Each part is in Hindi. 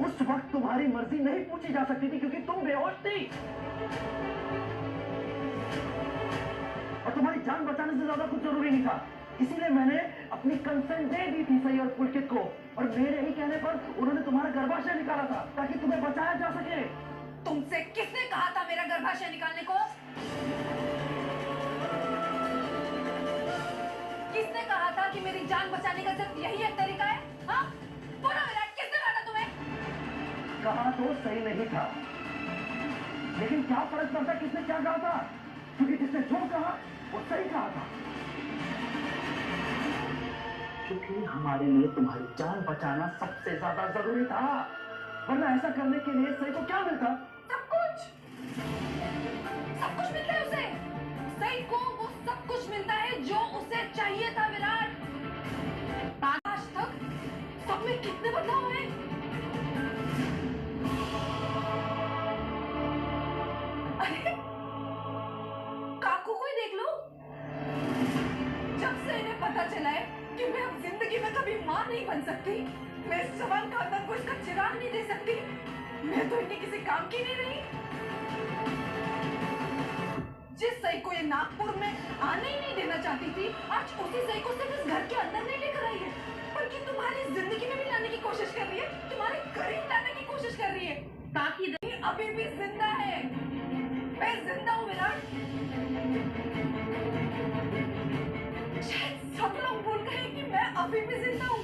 उस वक्त तुम्हारी मर्जी नहीं पूछी जा सकती थी क्योंकि तुम बेहोश थी और तुम्हारी जान बचाने से ज्यादा कुछ जरूरी नहीं था। इसीलिए मैंने अपनी कंसेंट दे दी थी सही और पुलकित को और मेरे ही कहने पर उन्होंने तुम्हारा गर्भाशय निकाला था ताकि तुम्हें बचाया जा सके। तुमसे किसने कहा था मेरा गर्भाशय निकालने को? किसने कहा था कि मेरी जान बचाने का सिर्फ यही एक तरीका है? हाँ? बोलो विराट, किसने कहा था तुम्हें? कहा तो सही नहीं था, लेकिन क्या फर्क पड़ता किसने क्या कहा था, क्योंकि जिसने जो कहा वो सही कहा था। क्योंकि हमारे लिए तुम्हारी जान बचाना सबसे ज्यादा जरूरी था, वरना ऐसा करने के लिए सही को क्या मिलता? सब कुछ मिलता है उसे। सही को वो सब कुछ मिलता है जो उसे चाहिए था विराट। आज तक सब में कितने बदलाव हुए? अरे काकू को ही देख लो। जब से इन्हें पता चला है कि मैं अब जिंदगी में कभी मां नहीं बन सकती, मैं इस जवान खानदान को इसका चिराग नहीं दे सकती, मैं तो इन्हें किसी काम की नहीं रही। जिस सही को ये नागपुर में आने ही नहीं देना चाहती थी, आज उसी सही को सिर्फ इस घर के अंदर नहीं लेकर आई है, बल्कि तुम्हारी जिंदगी में भी लाने की कोशिश कर रही है, तुम्हारे करीब लाने की कोशिश कर रही है, ताकि अभी भी जिंदा है। मैं जिंदा हूँ विराट। शायद सब लोग भूल गए कि मैं अभी भी जिंदा हूँ।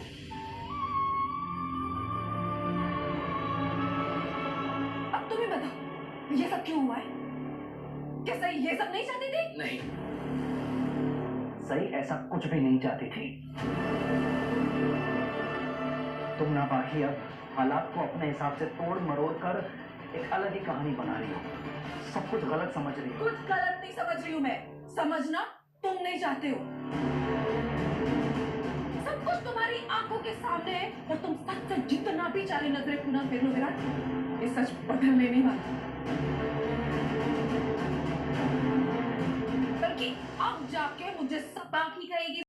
अब तुम्हें बताओ ये सब क्यों हुआ है? क्या सही ये सब नहीं चाहती थी? नहीं, सही ऐसा कुछ भी नहीं चाहती थी। तुम ना बाकी अब हालात को अपने हिसाब से तोड़ मरोड़ कर एक अलग ही कहानी बना रही हो, सब कुछ गलत समझ रही हो। कुछ गलत नहीं समझ रही हूँ मैं, समझना तुम नहीं चाहते हो। सब कुछ तुम्हारी आंखों के सामने है और तुम सच से जितना भी चाहे नजरें खुना फिर लो विराट, ये सच बदलने नहीं वाला, बल्कि अब जाके मुझे सब बाकी कहेगी।